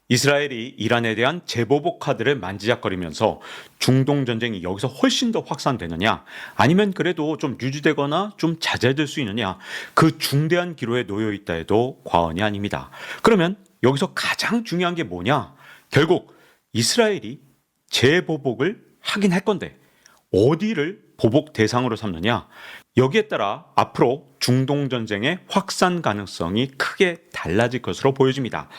이스라엘이 이란에 대한 재보복 카드를 만지작거리면서 중동 전쟁이 여기서 훨씬 더 확산되느냐, 아니면 그래도 좀 유지되거나 좀 자제될 수 있느냐, 그 중대한 기로에 놓여 있다 해도 과언이 아닙니다. 그러면 여기서 가장 중요한 게 뭐냐? 결국 이스라엘이 재보복을 하긴 할 건데 어디를 보복 대상으로 삼느냐? 여기에 따라 앞으로 중동 전쟁의 확산 가능성이 크게 달라질 것으로 보여집니다.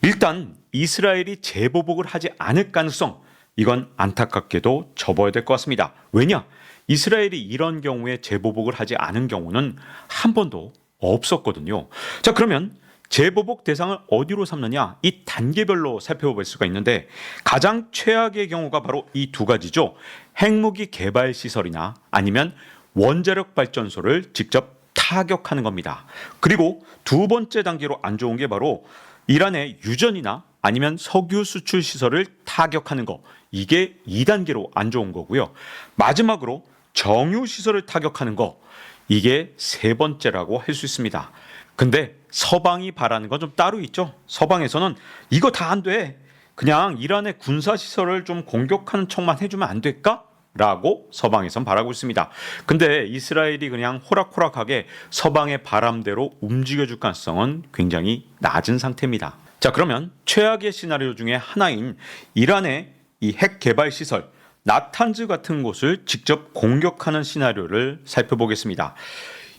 일단 이스라엘이 재보복을 하지 않을 가능성, 이건 안타깝게도 접어야 될 것 같습니다. 왜냐? 이스라엘이 이런 경우에 재보복을 하지 않은 경우는 한 번도 없었거든요. 자, 그러면 재보복 대상을 어디로 삼느냐? 이 단계별로 살펴볼 수가 있는데 가장 최악의 경우가 바로 이 두 가지죠. 핵무기 개발 시설이나 아니면 원자력 발전소를 직접 타격하는 겁니다. 그리고 두 번째 단계로 안 좋은 게 바로 이란의 유전이나 아니면 석유 수출 시설을 타격하는 거. 이게 2단계로 안 좋은 거고요. 마지막으로 정유 시설을 타격하는 거. 이게 세 번째라고 할 수 있습니다. 근데 서방이 바라는 건 좀 따로 있죠. 서방에서는 이거 다 안 돼. 그냥 이란의 군사시설을 좀 공격하는 척만 해주면 안 될까? 라고 서방에선 바라고 있습니다. 근데 이스라엘이 그냥 호락호락하게 서방의 바람대로 움직여줄 가능성은 굉장히 낮은 상태입니다. 자, 그러면 최악의 시나리오 중에 하나인 이란의 이 핵 개발 시설, 나탄즈 같은 곳을 직접 공격하는 시나리오를 살펴보겠습니다.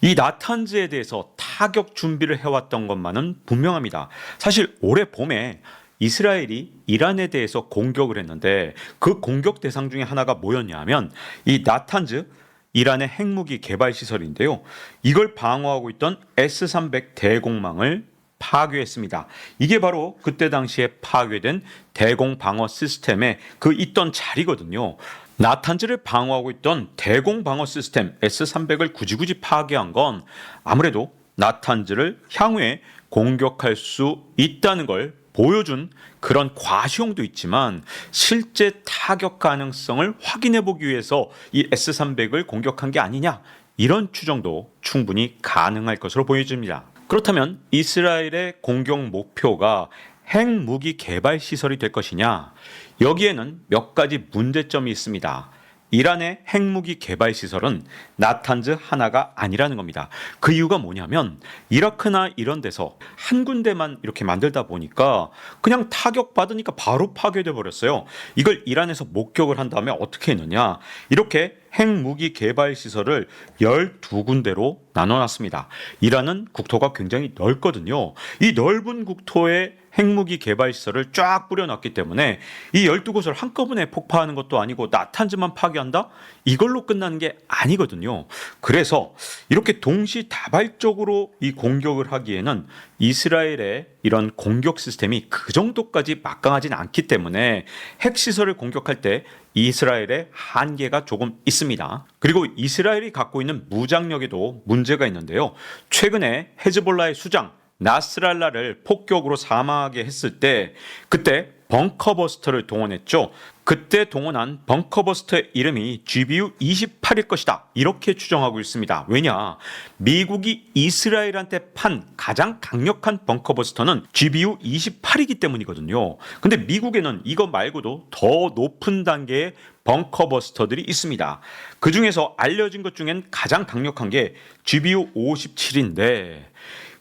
이 나탄즈에 대해서 타격 준비를 해왔던 것만은 분명합니다. 사실 올해 봄에 이스라엘이 이란에 대해서 공격을 했는데 그 공격 대상 중에 하나가 뭐였냐면 이 나탄즈, 이란의 핵무기 개발 시설인데요. 이걸 방어하고 있던 S-300 대공망을 파괴했습니다. 이게 바로 그때 당시에 파괴된 대공 방어 시스템에 그 있던 자리거든요. 나탄즈를 방어하고 있던 대공 방어 시스템 S-300을 굳이 파괴한 건 아무래도 나탄즈를 향후에 공격할 수 있다는 걸 보여준 그런 과시용도 있지만 실제 타격 가능성을 확인해 보기 위해서 이 S-300을 공격한 게 아니냐, 이런 추정도 충분히 가능할 것으로 보여집니다. 그렇다면 이스라엘의 공격 목표가 핵무기 개발 시설이 될 것이냐? 여기에는 몇 가지 문제점이 있습니다. 이란의 핵무기 개발 시설은 나탄즈 하나가 아니라는 겁니다. 그 이유가 뭐냐면 이라크나 이런 데서 한 군데만 이렇게 만들다 보니까 그냥 타격받으니까 바로 파괴돼 버렸어요. 이걸 이란에서 목격을 한 다음에 어떻게 했느냐? 이렇게 핵무기 개발 시설을 12군데로 나눠놨습니다. 이란은 국토가 굉장히 넓거든요. 이 넓은 국토에 핵무기 개발 시설을 쫙 뿌려놨기 때문에 이 12곳을 한꺼번에 폭파하는 것도 아니고 나탄즈만 파괴한다? 이걸로 끝나는 게 아니거든요. 그래서 이렇게 동시다발적으로 이 공격을 하기에는 이스라엘의 이런 공격 시스템이 그 정도까지 막강하진 않기 때문에 핵시설을 공격할 때 이스라엘의 한계가 조금 있습니다. 그리고 이스라엘이 갖고 있는 무장력에도 문제가 있는데요. 최근에 헤즈볼라의 수장 나스랄라를 폭격으로 사망하게 했을 때 그때 벙커버스터를 동원했죠. 그때 동원한 벙커버스터의 이름이 GBU-28일 것이다, 이렇게 추정하고 있습니다. 왜냐? 미국이 이스라엘한테 판 가장 강력한 벙커버스터는 GBU-28이기 때문이거든요. 근데 미국에는 이거 말고도 더 높은 단계의 벙커버스터들이 있습니다. 그 중에서 알려진 것 중엔 가장 강력한 게 GBU-57인데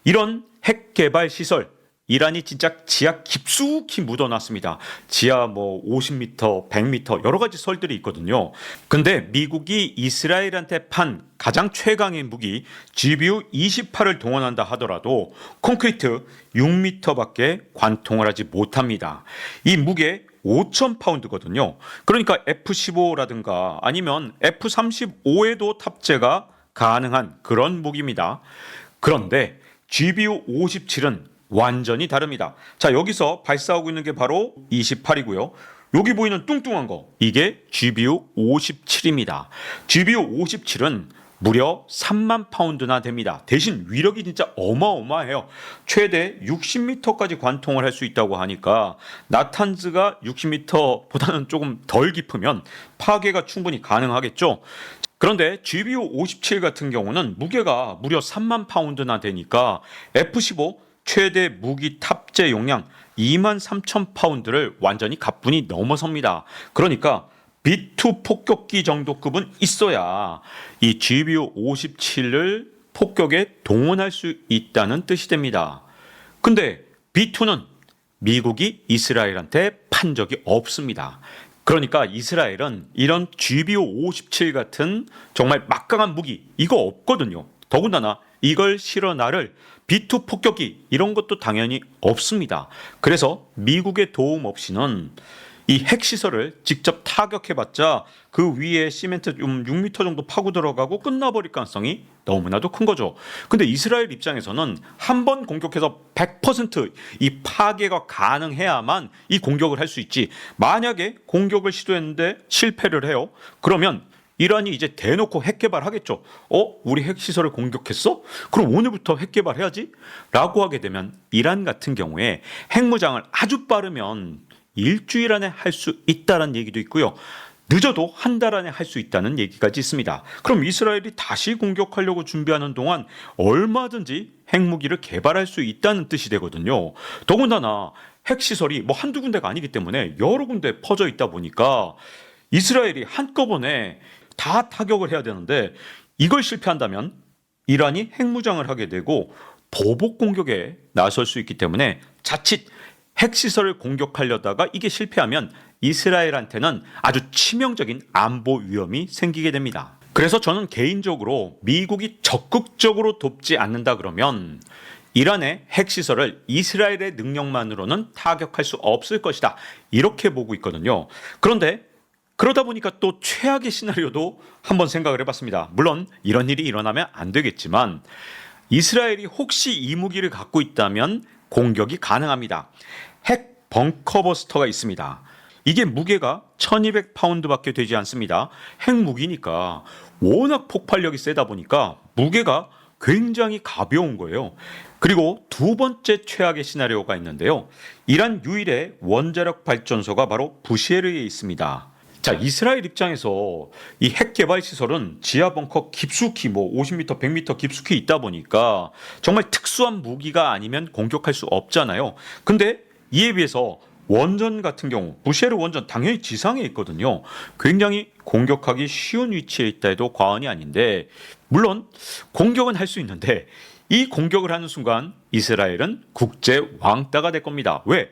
이런 핵 개발 시설, 이란이 진짜 지하 깊숙이 묻어놨습니다. 지하 50m, 100m 여러 가지 설들이 있거든요. 근데 미국이 이스라엘한테 판 가장 최강의 무기 GBU-28을 동원한다 하더라도 콘크리트 6m밖에 관통을 하지 못합니다. 이 무게 5,000파운드거든요. 그러니까 F-15라든가 아니면 F-35에도 탑재가 가능한 그런 무기입니다. 그런데 GBU-57은 완전히 다릅니다. 자, 여기서 발사하고 있는 게 바로 28이고요. 여기 보이는 뚱뚱한 거, 이게 GBU-57입니다. GBU-57은 무려 3만 파운드나 됩니다. 대신 위력이 진짜 어마어마해요. 최대 60m까지 관통을 할 수 있다고 하니까 나탄즈가 60m보다는 조금 덜 깊으면 파괴가 충분히 가능하겠죠. 그런데 GBU-57 같은 경우는 무게가 무려 3만 파운드나 되니까 F-15 최대 무기 탑재 용량 23,000파운드를 완전히 가뿐히 넘어섭니다. 그러니까 B2 폭격기 정도 급은 있어야 이 GBU-57을 폭격에 동원할 수 있다는 뜻이 됩니다. 근데 B2는 미국이 이스라엘한테 판 적이 없습니다. 그러니까 이스라엘은 이런 GBU-57 같은 정말 막강한 무기 이거 없거든요. 더군다나 이걸 실어 나를 B2 폭격기 이런 것도 당연히 없습니다. 그래서 미국의 도움 없이는 이 핵시설을 직접 타격해봤자 그 위에 시멘트 6m 정도 파고 들어가고 끝나버릴 가능성이 너무나도 큰 거죠. 근데 이스라엘 입장에서는 한 번 공격해서 100%이 파괴가 가능해야만 이 공격을 할 수 있지. 만약에 공격을 시도했는데 실패를 해요. 그러면 이란이 이제 대놓고 핵 개발하겠죠. 우리 핵시설을 공격했어? 그럼 오늘부터 핵 개발해야지? 라고 하게 되면 이란 같은 경우에 핵무장을 아주 빠르면 일주일 안에 할 수 있다는 얘기도 있고요. 늦어도 한 달 안에 할 수 있다는 얘기까지 있습니다. 그럼 이스라엘이 다시 공격하려고 준비하는 동안 얼마든지 핵무기를 개발할 수 있다는 뜻이 되거든요. 더군다나 핵시설이 뭐 한두 군데가 아니기 때문에 여러 군데 퍼져 있다 보니까 이스라엘이 한꺼번에 다 타격을 해야 되는데 이걸 실패한다면 이란이 핵무장을 하게 되고 보복 공격에 나설 수 있기 때문에 자칫 핵시설을 공격하려다가 이게 실패하면 이스라엘한테는 아주 치명적인 안보 위험이 생기게 됩니다. 그래서 저는 개인적으로 미국이 적극적으로 돕지 않는다 그러면 이란의 핵시설을 이스라엘의 능력만으로는 타격할 수 없을 것이다. 이렇게 보고 있거든요. 그런데 그러다 보니까 또 최악의 시나리오도 한번 생각을 해봤습니다. 물론 이런 일이 일어나면 안 되겠지만 이스라엘이 혹시 이 무기를 갖고 있다면 공격이 가능합니다. 핵 벙커버스터가 있습니다. 이게 무게가 1200파운드밖에 되지 않습니다. 핵무기니까 워낙 폭발력이 세다 보니까 무게가 굉장히 가벼운 거예요. 그리고 두 번째 최악의 시나리오가 있는데요. 이란 유일의 원자력 발전소가 바로 부셰르에 있습니다. 자, 이스라엘 입장에서 이 핵 개발 시설은 지하 벙커 깊숙이 50m, 100m 깊숙이 있다 보니까 정말 특수한 무기가 아니면 공격할 수 없잖아요. 근데 이에 비해서 원전 같은 경우 부셰르 원전 당연히 지상에 있거든요. 굉장히 공격하기 쉬운 위치에 있다 해도 과언이 아닌데 물론 공격은 할 수 있는데 이 공격을 하는 순간 이스라엘은 국제 왕따가 될 겁니다. 왜?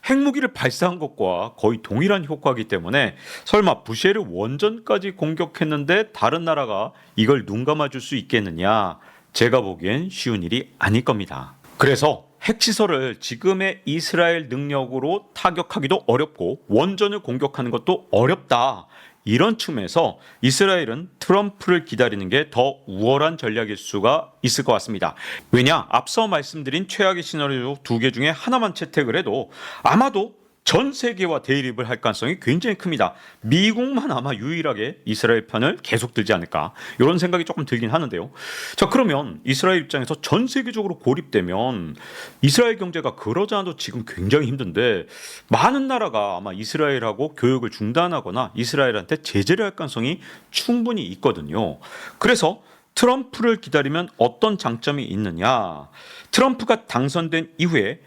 핵무기를 발사한 것과 거의 동일한 효과이기 때문에 설마 부셰르 원전까지 공격했는데 다른 나라가 이걸 눈 감아줄 수 있겠느냐? 제가 보기엔 쉬운 일이 아닐 겁니다. 그래서 핵시설을 지금의 이스라엘 능력으로 타격하기도 어렵고 원전을 공격하는 것도 어렵다. 이런 틈에서 이스라엘은 트럼프를 기다리는 게 더 우월한 전략일 수가 있을 것 같습니다. 왜냐? 앞서 말씀드린 최악의 시나리오 두 개 중에 하나만 채택을 해도 아마도 전 세계와 대립을 할 가능성이 굉장히 큽니다. 미국만 아마 유일하게 이스라엘 편을 계속 들지 않을까 이런 생각이 조금 들긴 하는데요. 자, 그러면 이스라엘 입장에서 전 세계적으로 고립되면 이스라엘 경제가 그러지 않아도 지금 굉장히 힘든데 많은 나라가 아마 이스라엘하고 교역을 중단하거나 이스라엘한테 제재를 할 가능성이 충분히 있거든요. 그래서 트럼프를 기다리면 어떤 장점이 있느냐? 트럼프가 당선된 이후에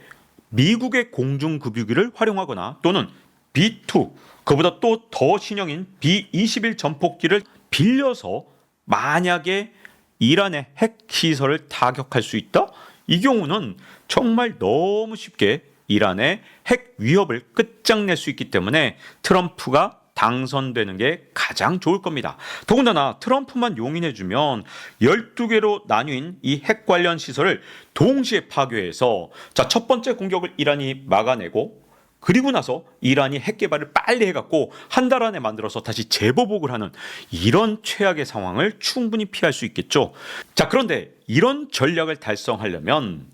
미국의 공중급유기를 활용하거나 또는 B2, 그보다 또 더 신형인 B-21 전폭기를 빌려서 만약에 이란의 핵시설을 타격할 수 있다? 이 경우는 정말 너무 쉽게 이란의 핵 위협을 끝장낼 수 있기 때문에 트럼프가 당선되는 게 가장 좋을 겁니다. 더군다나 트럼프만 용인해주면 12개로 나뉜 이 핵 관련 시설을 동시에 파괴해서 첫 번째 공격을 이란이 막아내고 그리고 나서 이란이 핵 개발을 빨리 해갖고 한 달 안에 만들어서 다시 재보복을 하는 이런 최악의 상황을 충분히 피할 수 있겠죠. 자, 그런데 이런 전략을 달성하려면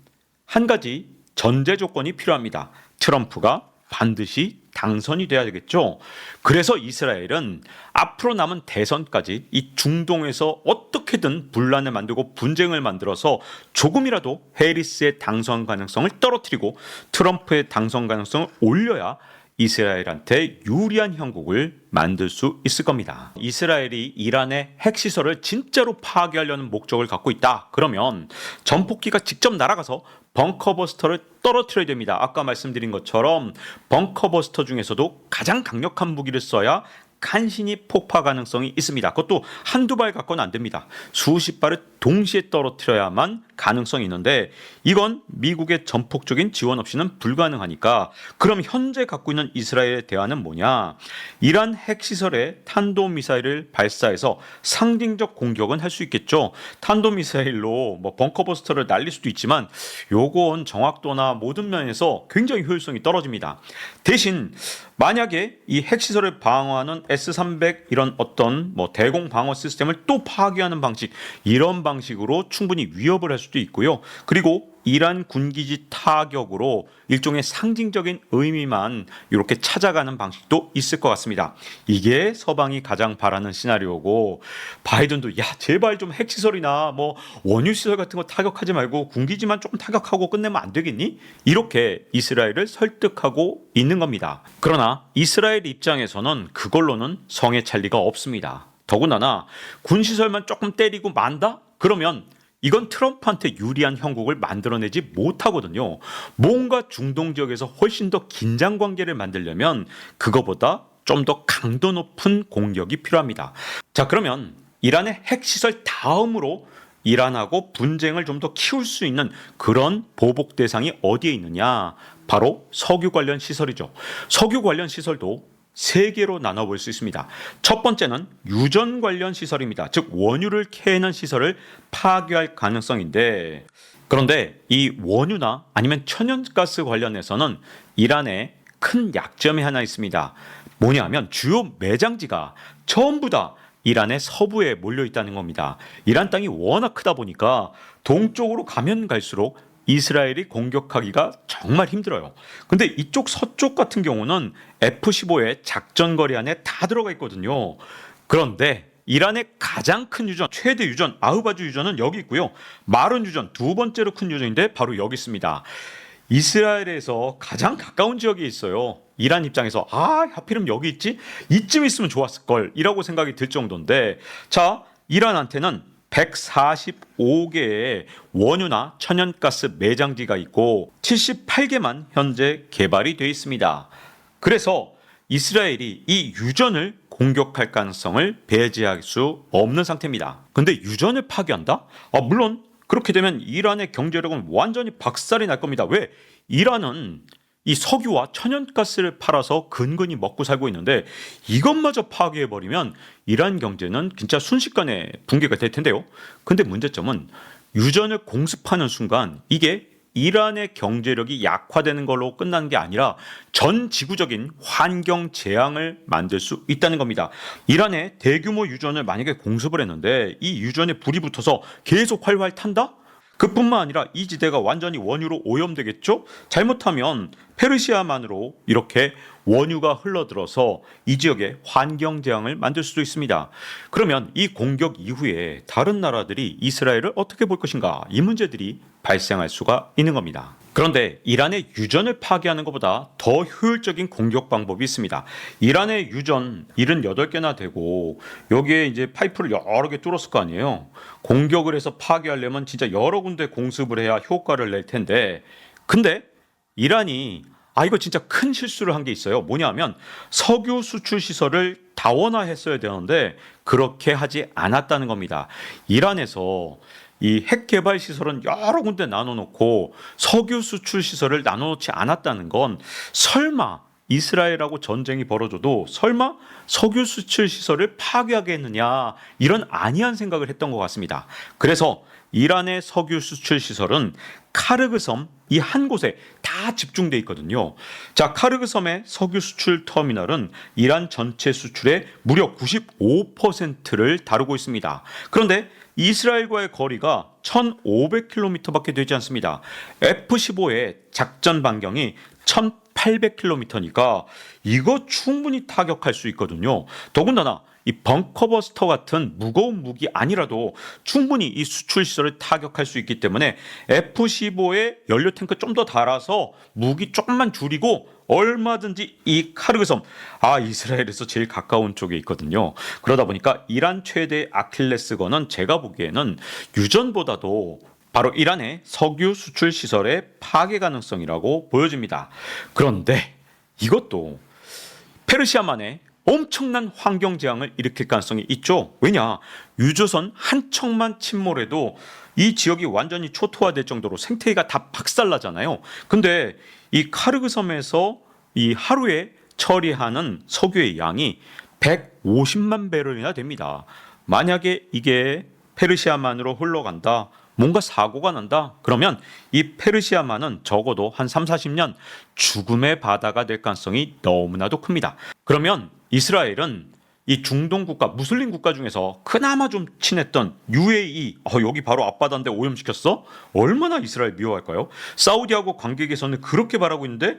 한 가지 전제 조건이 필요합니다. 트럼프가 반드시 당선이 돼야 되겠죠. 그래서 이스라엘은 앞으로 남은 대선까지 이 중동에서 어떻게든 분란을 만들고 분쟁을 만들어서 조금이라도 해리스의 당선 가능성을 떨어뜨리고 트럼프의 당선 가능성을 올려야 이스라엘한테 유리한 형국을 만들 수 있을 겁니다. 이스라엘이 이란의 핵시설을 진짜로 파괴하려는 목적을 갖고 있다. 그러면 전폭기가 직접 날아가서 벙커버스터를 떨어뜨려야 됩니다. 아까 말씀드린 것처럼 벙커버스터 중에서도 가장 강력한 무기를 써야 간신히 폭파 가능성이 있습니다. 그것도 한두 발 갖고는 안 됩니다. 수십 발을 동시에 떨어뜨려야만 가능성이 있는데 이건 미국의 전폭적인 지원 없이는 불가능하니까 그럼 현재 갖고 있는 이스라엘의 대안은 뭐냐? 이란 핵시설에 탄도미사일을 발사해서 상징적 공격은 할 수 있겠죠. 탄도미사일로 뭐 벙커버스터를 날릴 수도 있지만 요건 정확도나 모든 면에서 굉장히 효율성이 떨어집니다. 대신 만약에 이 핵시설을 방어하는 S-300 이런 어떤 뭐 대공 방어 시스템을 또 파괴하는 방식, 이런 방식으로 충분히 위협을 할 수도 있고요. 그리고 이란 군기지 타격으로 일종의 상징적인 의미만 이렇게 찾아가는 방식도 있을 것 같습니다. 이게 서방이 가장 바라는 시나리오고, 바이든도 야 제발 좀 핵시설이나 뭐 원유시설 같은 거 타격하지 말고 군기지만 조금 타격하고 끝내면 안 되겠니? 이렇게 이스라엘을 설득하고 있는 겁니다. 그러나 이스라엘 입장에서는 그걸로는 성에 찰 리가 없습니다. 더군다나 군시설만 조금 때리고 만다? 그러면 이건 트럼프한테 유리한 형국을 만들어내지 못하거든요. 뭔가 중동 지역에서 훨씬 더 긴장 관계를 만들려면 그거보다 좀 더 강도 높은 공격이 필요합니다. 자, 그러면 이란의 핵시설 다음으로 이란하고 분쟁을 좀 더 키울 수 있는 그런 보복 대상이 어디에 있느냐? 바로 석유 관련 시설이죠. 석유 관련 시설도 세 개로 나눠볼 수 있습니다. 첫 번째는 유전 관련 시설입니다. 즉 원유를 캐는 시설을 파괴할 가능성인데, 그런데 이 원유나 아니면 천연가스 관련해서는 이란에 큰 약점이 하나 있습니다. 뭐냐면 주요 매장지가 전부 다 이란의 서부에 몰려 있다는 겁니다. 이란 땅이 워낙 크다 보니까 동쪽으로 가면 갈수록 이스라엘이 공격하기가 정말 힘들어요. 근데 이쪽 서쪽 같은 경우는 F-15의 작전거리 안에 다 들어가 있거든요. 그런데 이란의 가장 큰 유전, 최대 유전, 아흐바주 유전은 여기 있고요. 마른 유전, 두 번째로 큰 유전인데 바로 여기 있습니다. 이스라엘에서 가장 가까운 지역에 있어요. 이란 입장에서 하필이면 여기 있지? 이쯤 있으면 좋았을 걸 이라고 생각이 들 정도인데, 자, 이란한테는 145개의 원유나 천연가스 매장지가 있고 78개만 현재 개발이 되어 있습니다. 그래서 이스라엘이 이 유전을 공격할 가능성을 배제할 수 없는 상태입니다. 근데 유전을 파괴한다? 물론 그렇게 되면 이란의 경제력은 완전히 박살이 날 겁니다. 왜? 이란은 이 석유와 천연가스를 팔아서 근근히 먹고 살고 있는데 이것마저 파괴해버리면 이란 경제는 진짜 순식간에 붕괴가 될 텐데요. 근데 문제점은 유전을 공습하는 순간 이게 이란의 경제력이 약화되는 걸로 끝나는 게 아니라 전 지구적인 환경 재앙을 만들 수 있다는 겁니다. 이란에 대규모 유전을 만약에 공습을 했는데 이 유전에 불이 붙어서 계속 활활 탄다? 그뿐만 아니라 이 지대가 완전히 원유로 오염되겠죠? 잘못하면 페르시아만으로 이렇게 원유가 흘러들어서 이 지역에 환경재앙을 만들 수도 있습니다. 그러면 이 공격 이후에 다른 나라들이 이스라엘을 어떻게 볼 것인가? 이 문제들이 발생할 수가 있는 겁니다. 그런데 이란의 유전을 파괴하는 것보다 더 효율적인 공격 방법이 있습니다. 이란의 유전 78개나 되고 여기에 이제 파이프를 여러 개 뚫었을 거 아니에요. 공격을 해서 파괴하려면 진짜 여러 군데 공습을 해야 효과를 낼 텐데, 근데 이란이 이거 진짜 큰 실수를 한 게 있어요. 뭐냐면 석유 수출 시설을 다원화했어야 되는데 그렇게 하지 않았다는 겁니다. 이란에서 이 핵 개발 시설은 여러 군데 나눠놓고 석유 수출 시설을 나눠놓지 않았다는 건 설마 이스라엘하고 전쟁이 벌어져도 설마 석유 수출 시설을 파괴하겠느냐, 이런 안이한 생각을 했던 것 같습니다. 그래서 이란의 석유 수출 시설은 카르그 섬 이 한 곳에 다 집중돼 있거든요. 자, 카르그 섬의 석유 수출 터미널은 이란 전체 수출의 무려 95%를 다루고 있습니다. 그런데 이스라엘과의 거리가 1,500km밖에 되지 않습니다. F-15의 작전 반경이 1,800 800km니까 이거 충분히 타격할 수 있거든요. 더군다나 이 벙커버스터 같은 무거운 무기 아니라도 충분히 이 수출 시설을 타격할 수 있기 때문에 F-15에 연료 탱크 좀 더 달아서 무기 조금만 줄이고 얼마든지 이 카르그 섬, 이스라엘에서 제일 가까운 쪽에 있거든요. 그러다 보니까 이란 최대 아킬레스건은 제가 보기에는 유전보다도 바로 이란의 석유 수출 시설의 파괴 가능성이라고 보여집니다. 그런데 이것도 페르시아만의 엄청난 환경 재앙을 일으킬 가능성이 있죠. 왜냐? 유조선 한 척만 침몰해도 이 지역이 완전히 초토화될 정도로 생태계가 다 박살나잖아요. 근데 이 카르그 섬에서 이 하루에 처리하는 석유의 양이 150만 배럴이나 됩니다. 만약에 이게 페르시아만으로 흘러간다, 뭔가 사고가 난다, 그러면 이 페르시아만은 적어도 한 3, 40년 죽음의 바다가 될 가능성이 너무나도 큽니다. 그러면 이스라엘은 이 중동 국가, 무슬림 국가 중에서 그나마 좀 친했던 UAE, 여기 바로 앞바다인데 오염시켰어? 얼마나 이스라엘 미워할까요? 사우디하고 관계 개선을 그렇게 바라고 있는데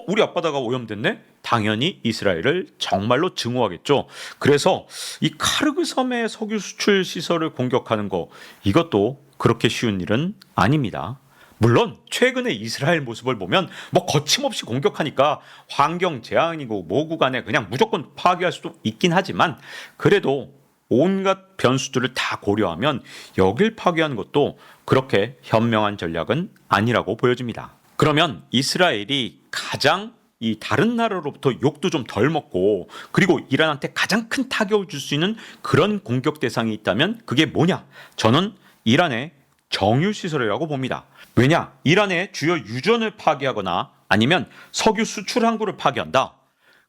우리 앞바다가 오염됐네? 당연히 이스라엘을 정말로 증오하겠죠. 그래서 이 카르그 섬의 석유 수출 시설을 공격하는 거, 이것도 그렇게 쉬운 일은 아닙니다. 물론 최근의 이스라엘 모습을 보면 뭐 거침없이 공격하니까 환경 재앙이고 뭐고 간에 그냥 무조건 파괴할 수도 있긴 하지만, 그래도 온갖 변수들을 다 고려하면 여길 파괴하는 것도 그렇게 현명한 전략은 아니라고 보여집니다. 그러면 이스라엘이 가장 이 다른 나라로부터 욕도 좀 덜 먹고 그리고 이란한테 가장 큰 타격을 줄 수 있는 그런 공격 대상이 있다면 그게 뭐냐? 저는 이란의 정유시설이라고 봅니다. 왜냐? 이란의 주요 유전을 파괴하거나 아니면 석유 수출 항구를 파괴한다.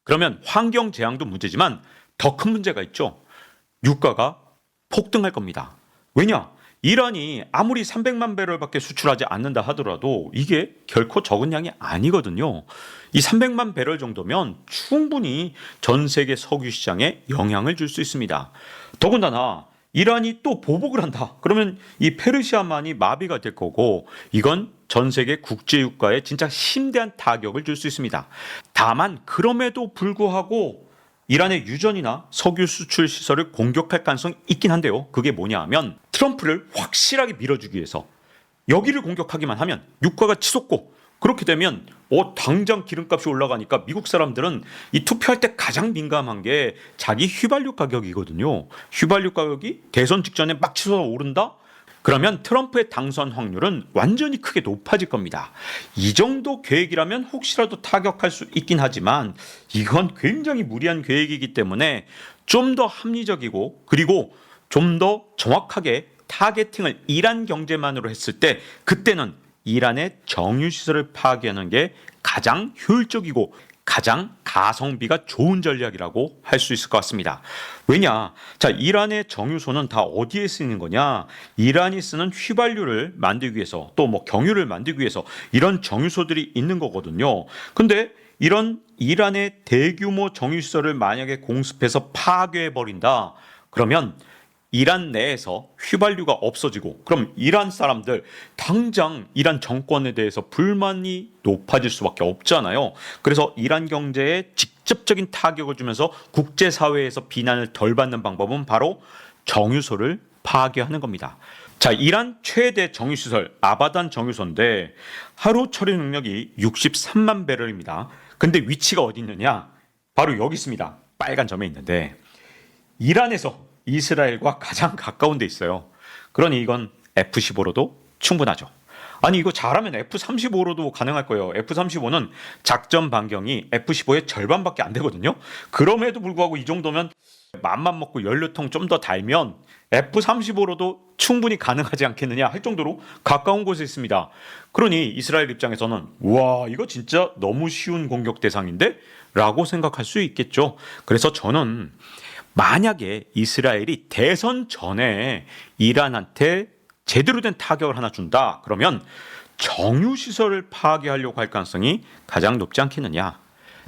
그러면 환경 재앙도 문제지만 더 큰 문제가 있죠. 유가가 폭등할 겁니다. 왜냐? 이란이 아무리 300만 배럴밖에 수출하지 않는다 하더라도 이게 결코 적은 양이 아니거든요. 이 300만 배럴 정도면 충분히 전 세계 석유 시장에 영향을 줄 수 있습니다. 더군다나 이란이 또 보복을 한다. 그러면 이 페르시아만이 마비가 될 거고, 이건 전 세계 국제 유가에 진짜 심대한 타격을 줄 수 있습니다. 다만 그럼에도 불구하고 이란의 유전이나 석유 수출 시설을 공격할 가능성이 있긴 한데요. 그게 뭐냐 하면 트럼프를 확실하게 밀어주기 위해서 여기를 공격하기만 하면 유가가 치솟고, 그렇게 되면 당장 기름값이 올라가니까 미국 사람들은 이 투표할 때 가장 민감한 게 자기 휘발유 가격이거든요. 휘발유 가격이 대선 직전에 막 치솟아 오른다? 그러면 트럼프의 당선 확률은 완전히 크게 높아질 겁니다. 이 정도 계획이라면 혹시라도 타격할 수 있긴 하지만 이건 굉장히 무리한 계획이기 때문에 좀 더 합리적이고 그리고 좀 더 정확하게 타겟팅을 이란 경제만으로 했을 때, 그때는 이란의 정유시설을 파괴하는 게 가장 효율적이고 가장 가성비가 좋은 전략이라고 할 수 있을 것 같습니다. 왜냐? 자, 이란의 정유소는 다 어디에 쓰이는 거냐? 이란이 쓰는 휘발유를 만들기 위해서, 또 뭐 경유를 만들기 위해서 이런 정유소들이 있는 거거든요. 근데 이런 이란의 대규모 정유시설을 만약에 공습해서 파괴해버린다. 그러면 이란 내에서 휘발유가 없어지고, 그럼 이란 사람들 당장 이란 정권에 대해서 불만이 높아질 수밖에 없잖아요. 그래서 이란 경제에 직접적인 타격을 주면서 국제사회에서 비난을 덜 받는 방법은 바로 정유소를 파괴하는 겁니다. 자, 이란 최대 정유시설 아바단 정유소인데 하루 처리 능력이 63만 배럴입니다. 근데 위치가 어디 있느냐? 바로 여기 있습니다. 빨간 점에 있는데 이란에서 이스라엘과 가장 가까운 데 있어요. 그러니 이건 F-15로도 충분하죠. 아니 이거 잘하면 F-35로도 가능할 거예요. F-35는 작전 반경이 F-15의 절반밖에 안 되거든요. 그럼에도 불구하고 이 정도면 맘만 먹고 연료통 좀 더 달면 F-35로도 충분히 가능하지 않겠느냐 할 정도로 가까운 곳에 있습니다. 그러니 이스라엘 입장에서는 와, 이거 진짜 너무 쉬운 공격 대상인데? 라고 생각할 수 있겠죠. 그래서 저는 만약에 이스라엘이 대선 전에 이란한테 제대로 된 타격을 하나 준다, 그러면 정유시설을 파괴하려고 할 가능성이 가장 높지 않겠느냐.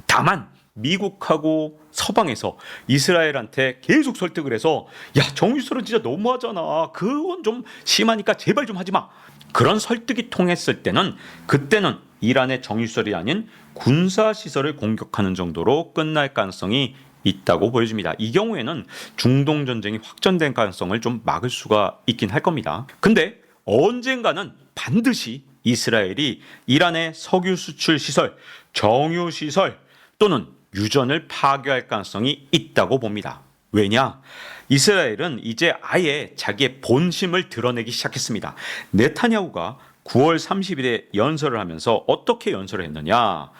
다만 미국하고 서방에서 이스라엘한테 계속 설득을 해서 야, 정유시설은 진짜 너무하잖아, 그건 좀 심하니까 제발 좀 하지 마, 그런 설득이 통했을 때는 그때는 이란의 정유시설이 아닌 군사 시설을 공격하는 정도로 끝날 가능성이 있다고 보여집니다. 이 경우에는 중동 전쟁이 확전된 가능성을 좀 막을 수가 있긴 할 겁니다. 근데 언젠가는 반드시 이스라엘이 이란의 석유 수출 시설, 정유 시설 또는 유전을 파괴할 가능성이 있다고 봅니다. 왜냐? 이스라엘은 이제 아예 자기의 본심을 드러내기 시작했습니다. 네타냐후가 9월 30일에 연설을 하면서 어떻게 연설을 했느냐?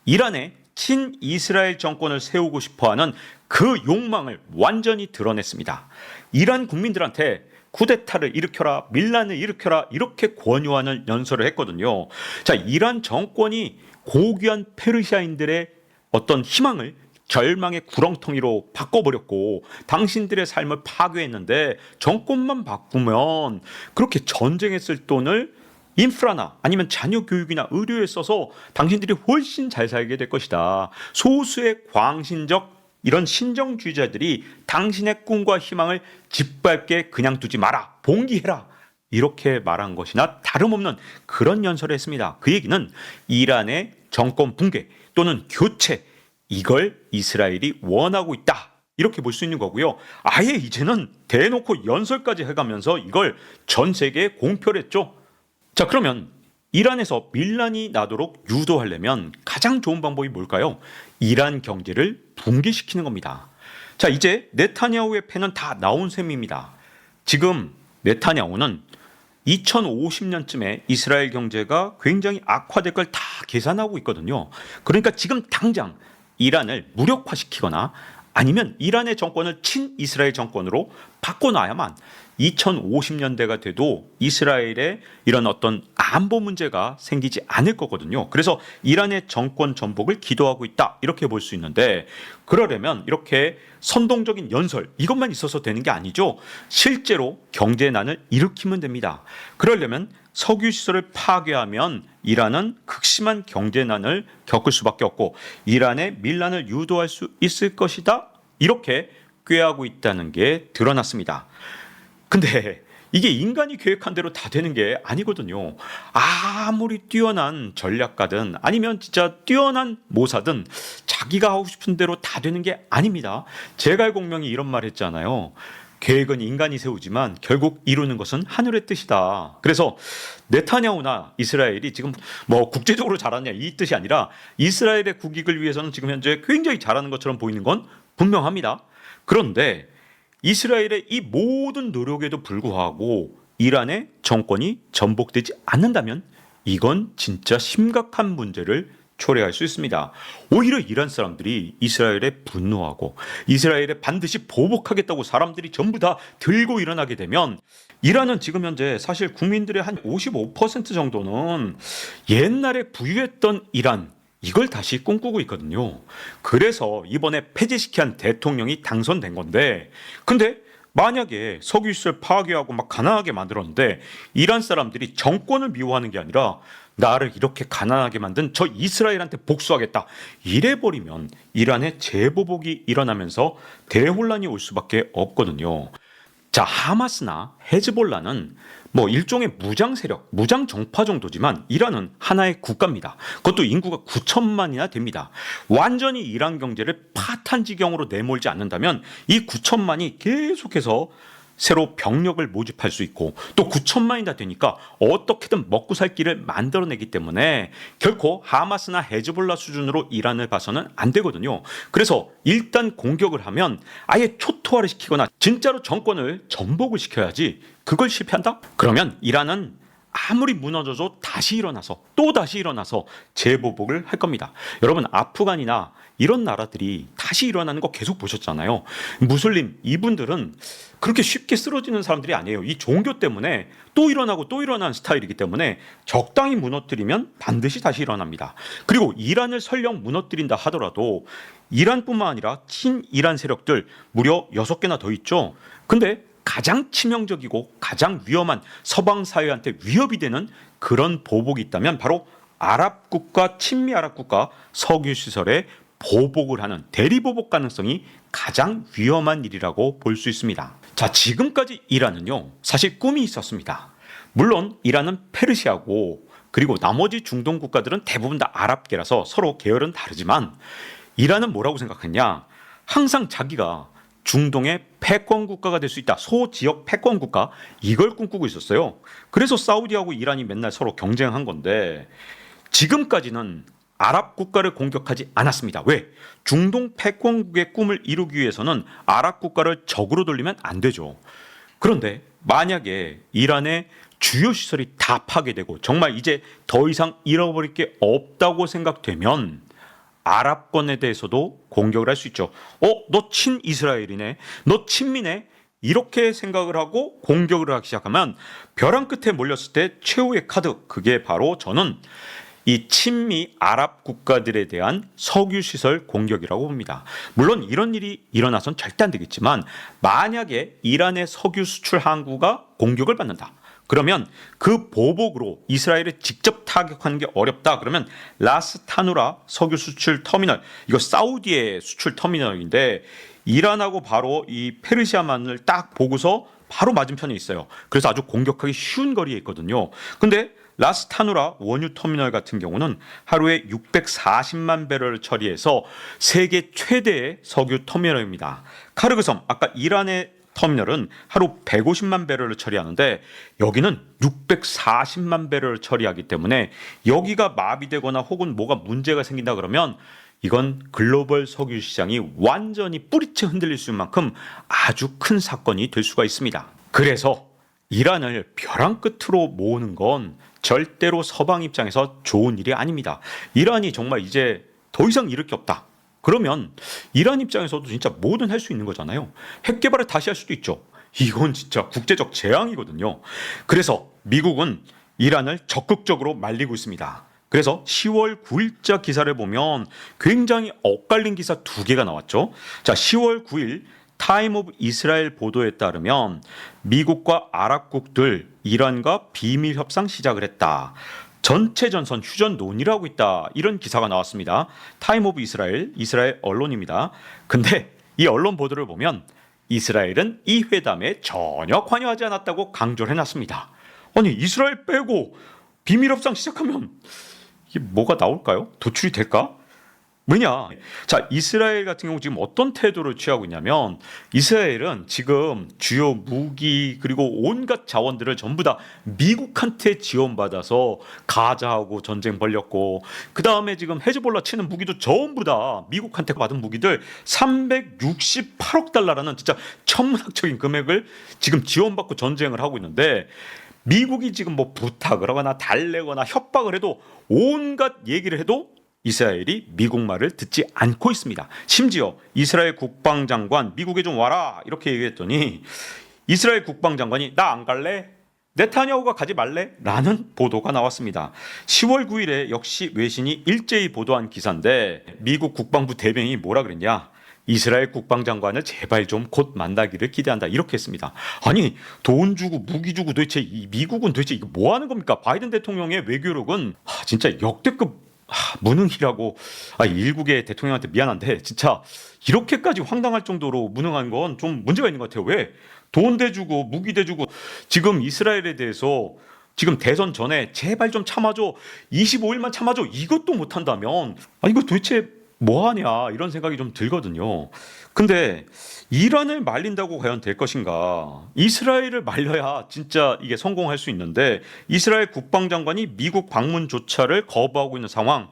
이란의 친이스라엘 정권을 세우고 싶어하는 그 욕망을 완전히 드러냈습니다. 이란 국민들한테 쿠데타를 일으켜라, 밀란을 일으켜라 이렇게 권유하는 연설을 했거든요. 자, 이란 정권이 고귀한 페르시아인들의 어떤 희망을 절망의 구렁텅이로 바꿔버렸고 당신들의 삶을 파괴했는데 정권만 바꾸면 그렇게 전쟁에 쓸 돈을 인프라나 아니면 자녀 교육이나 의료에 써서 당신들이 훨씬 잘 살게 될 것이다. 소수의 광신적 이런 신정주의자들이 당신의 꿈과 희망을 짓밟게 그냥 두지 마라. 봉기해라. 이렇게 말한 것이나 다름없는 그런 연설을 했습니다. 그 얘기는 이란의 정권 붕괴 또는 교체 이걸 이스라엘이 원하고 있다. 이렇게 볼 수 있는 거고요. 아예 이제는 대놓고 연설까지 해가면서 이걸 전 세계에 공표를 했죠. 자, 그러면 이란에서 밀란이 나도록 유도하려면 가장 좋은 방법이 뭘까요? 이란 경제를 붕괴시키는 겁니다. 자, 이제 네타냐후의 패는 다 나온 셈입니다. 지금 네타냐후는 2050년쯤에 이스라엘 경제가 굉장히 악화될 걸 다 계산하고 있거든요. 그러니까 지금 당장 이란을 무력화시키거나 아니면 이란의 정권을 친이스라엘 정권으로 바꿔놔야만 2050년대가 돼도 이스라엘에 이런 어떤 안보 문제가 생기지 않을 거거든요. 그래서 이란의 정권 전복을 기도하고 있다 이렇게 볼 수 있는데 그러려면 이렇게 선동적인 연설 이것만 있어서 되는 게 아니죠. 실제로 경제난을 일으키면 됩니다. 그러려면 석유 시설을 파괴하면 이란은 극심한 경제난을 겪을 수밖에 없고 이란의 밀란을 유도할 수 있을 것이다. 이렇게 꾀하고 있다는 게 드러났습니다. 근데 이게 인간이 계획한 대로 다 되는 게 아니거든요. 아무리 뛰어난 전략가든 아니면 진짜 뛰어난 모사든 자기가 하고 싶은 대로 다 되는 게 아닙니다. 제갈공명이 이런 말 했잖아요. 계획은 인간이 세우지만 결국 이루는 것은 하늘의 뜻이다. 그래서 네타냐후나 이스라엘이 지금 뭐 국제적으로 잘하냐 이 뜻이 아니라 이스라엘의 국익을 위해서는 지금 현재 굉장히 잘하는 것처럼 보이는 건 분명합니다. 그런데 이스라엘의 이 모든 노력에도 불구하고 이란의 정권이 전복되지 않는다면 이건 진짜 심각한 문제를 초래할 수 있습니다. 오히려 이란 사람들이 이스라엘에 분노하고 이스라엘에 반드시 보복하겠다고 사람들이 전부 다 들고 일어나게 되면 이란은 지금 현재 사실 국민들의 한 55% 정도는 옛날에 부유했던 이란 이걸 다시 꿈꾸고 있거든요. 그래서 이번에 폐지시킨 대통령이 당선된 건데 근데 만약에 석유시설 파괴하고 막 가난하게 만들었는데 이란 사람들이 정권을 미워하는 게 아니라 나를 이렇게 가난하게 만든 저 이스라엘한테 복수하겠다 이래버리면 이란의 재보복이 일어나면서 대혼란이 올 수밖에 없거든요. 자, 하마스나 헤즈볼라는 뭐 일종의 무장 세력, 무장 정파 정도지만 이란은 하나의 국가입니다. 그것도 인구가 9천만이나 됩니다. 완전히 이란 경제를 파탄 지경으로 내몰지 않는다면 이 9천만이 계속해서 새로 병력을 모집할 수 있고 또 9천만이 다 되니까 어떻게든 먹고 살 길을 만들어내기 때문에 결코 하마스나 헤즈볼라 수준으로 이란을 봐서는 안 되거든요. 그래서 일단 공격을 하면 아예 초토화를 시키거나 진짜로 정권을 전복을 시켜야지 그걸 실패한다? 그러면 이란은 아무리 무너져도 다시 일어나서 또 다시 일어나서 재보복을 할 겁니다. 여러분 아프간이나 이런 나라들이 다시 일어나는 거 계속 보셨잖아요. 무슬림 이분들은 그렇게 쉽게 쓰러지는 사람들이 아니에요. 이 종교 때문에 또 일어나고 또 일어나는 스타일이기 때문에 적당히 무너뜨리면 반드시 다시 일어납니다. 그리고 이란을 설령 무너뜨린다 하더라도 이란뿐만 아니라 친이란 세력들 무려 6개나 더 있죠. 근데 가장 치명적이고 가장 위험한 서방 사회한테 위협이 되는 그런 보복이 있다면 바로 아랍 국가, 친미 아랍 국가 석유 시설에 보복을 하는 대리보복 가능성이 가장 위험한 일이라고 볼 수 있습니다. 자, 지금까지 이란은요 사실 꿈이 있었습니다. 물론 이란은 페르시아고 그리고 나머지 중동 국가들은 대부분 다 아랍계라서 서로 계열은 다르지만 이란은 뭐라고 생각했냐? 항상 자기가 중동의 패권 국가가 될 수 있다. 소지역 패권 국가 이걸 꿈꾸고 있었어요. 그래서 사우디하고 이란이 맨날 서로 경쟁한 건데 지금까지는 아랍 국가를 공격하지 않았습니다. 왜? 중동 패권국의 꿈을 이루기 위해서는 아랍 국가를 적으로 돌리면 안 되죠. 그런데 만약에 이란의 주요 시설이 다 파괴되고 정말 이제 더 이상 잃어버릴 게 없다고 생각되면 아랍권에 대해서도 공격을 할 수 있죠. 너 친이스라엘이네. 너 친미네. 이렇게 생각을 하고 공격을 하기 시작하면 벼랑 끝에 몰렸을 때 최후의 카드, 그게 바로 저는 이 친미 아랍 국가들에 대한 석유 시설 공격이라고 봅니다. 물론 이런 일이 일어나선 절대 안 되겠지만 만약에 이란의 석유 수출 항구가 공격을 받는다. 그러면 그 보복으로 이스라엘을 직접 타격하는 게 어렵다. 그러면 라스타누라 석유 수출 터미널, 이거 사우디의 수출 터미널인데 이란하고 바로 이 페르시아만을 딱 보고서 바로 맞은편에 있어요. 그래서 아주 공격하기 쉬운 거리에 있거든요. 근데 라스타누라 원유 터미널 같은 경우는 하루에 640만 배럴을 처리해서 세계 최대의 석유 터미널입니다. 카르그섬, 아까 이란의 터미널은 하루 150만 배럴을 처리하는데 여기는 640만 배럴을 처리하기 때문에 여기가 마비되거나 혹은 뭐가 문제가 생긴다 그러면 이건 글로벌 석유 시장이 완전히 뿌리째 흔들릴 수 있는 만큼 아주 큰 사건이 될 수가 있습니다. 그래서 이란을 벼랑 끝으로 모으는 건 절대로 서방 입장에서 좋은 일이 아닙니다. 이란이 정말 이제 더 이상 잃을 게 없다. 그러면 이란 입장에서도 진짜 뭐든 할 수 있는 거잖아요. 핵 개발을 다시 할 수도 있죠. 이건 진짜 국제적 재앙이거든요. 그래서 미국은 이란을 적극적으로 말리고 있습니다. 그래서 10월 9일자 기사를 보면 굉장히 엇갈린 기사 두 개가 나왔죠. 자, 10월 9일 타임 오브 이스라엘 보도에 따르면 미국과 아랍국들 이란과 비밀 협상 시작을 했다. 전체 전선 휴전 논의를 하고 있다. 이런 기사가 나왔습니다. 타임 오브 이스라엘 언론입니다. 근데 이 언론 보도를 보면 이스라엘은 이 회담에 전혀 관여하지 않았다고 강조를 해놨습니다. 아니 이스라엘 빼고 비밀 협상 시작하면 이게 뭐가 나올까요? 도출이 될까? 왜냐? 자, 이스라엘 같은 경우 지금 어떤 태도를 취하고 있냐면 이스라엘은 지금 주요 무기 그리고 온갖 자원들을 전부 다 미국한테 지원받아서 가자하고 전쟁 벌였고 그 다음에 지금 헤즈볼라 치는 무기도 전부 다 미국한테 받은 무기들 368억 달러라는 진짜 천문학적인 금액을 지금 지원받고 전쟁을 하고 있는데 미국이 지금 뭐 부탁을 하거나 달래거나 협박을 해도 온갖 얘기를 해도 이스라엘이 미국 말을 듣지 않고 있습니다. 심지어 이스라엘 국방장관 미국에 좀 와라 이렇게 얘기했더니 이스라엘 국방장관이 나 안 갈래? 네타냐후가 가지 말래? 라는 보도가 나왔습니다. 10월 9일에 역시 외신이 일제히 보도한 기사인데 미국 국방부 대변인이 뭐라 그랬냐? 이스라엘 국방장관을 제발 좀 곧 만나기를 기대한다 이렇게 했습니다. 아니 돈 주고 무기 주고 도대체 이 미국은 도대체 이거 뭐 하는 겁니까? 바이든 대통령의 외교력은 진짜 역대급 무능이라고 일국의 대통령한테 미안한데 진짜 이렇게까지 황당할 정도로 무능한 건 좀 문제가 있는 것 같아요. 왜? 돈 대주고 무기 대주고 지금 이스라엘에 대해서 지금 대선 전에 제발 좀 참아줘 25일만 참아줘 이것도 못한다면 이거 도대체 뭐하냐 이런 생각이 좀 들거든요. 근데 이란을 말린다고 과연 될 것인가? 이스라엘을 말려야 진짜 이게 성공할 수 있는데 이스라엘 국방장관이 미국 방문조차를 거부하고 있는 상황.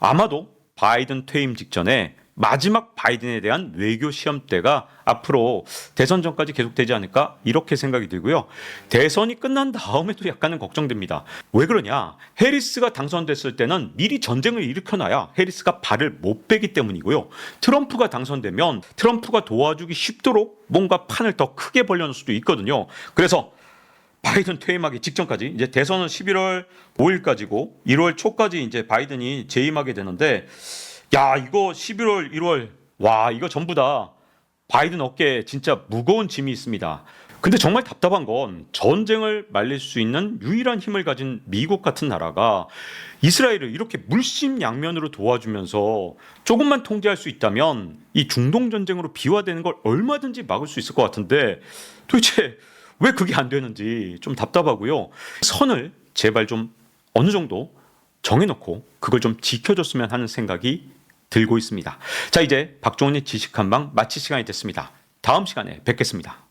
아마도 바이든 퇴임 직전에 마지막 바이든에 대한 외교 시험대가 앞으로 대선 전까지 계속되지 않을까 이렇게 생각이 들고요. 대선이 끝난 다음에도 약간은 걱정됩니다. 왜 그러냐? 해리스가 당선됐을 때는 미리 전쟁을 일으켜놔야 해리스가 발을 못 빼기 때문이고요. 트럼프가 당선되면 트럼프가 도와주기 쉽도록 뭔가 판을 더 크게 벌려놓을 수도 있거든요. 그래서 바이든 퇴임하기 직전까지 이제 대선은 11월 5일까지고 1월 초까지 이제 바이든이 재임하게 되는데 야 이거 11월 1월 와 이거 전부 다 바이든 어깨에 진짜 무거운 짐이 있습니다. 근데 정말 답답한 건 전쟁을 말릴 수 있는 유일한 힘을 가진 미국 같은 나라가 이스라엘을 이렇게 물심양면으로 도와주면서 조금만 통제할 수 있다면 이 중동 전쟁으로 비화되는 걸 얼마든지 막을 수 있을 것 같은데 도대체 왜 그게 안 되는지 좀 답답하고요. 선을 제발 좀 어느 정도 정해놓고 그걸 좀 지켜줬으면 하는 생각이 들고 있습니다. 자, 이제 박종훈의 지식한방 마칠 시간이 됐습니다. 다음 시간에 뵙겠습니다.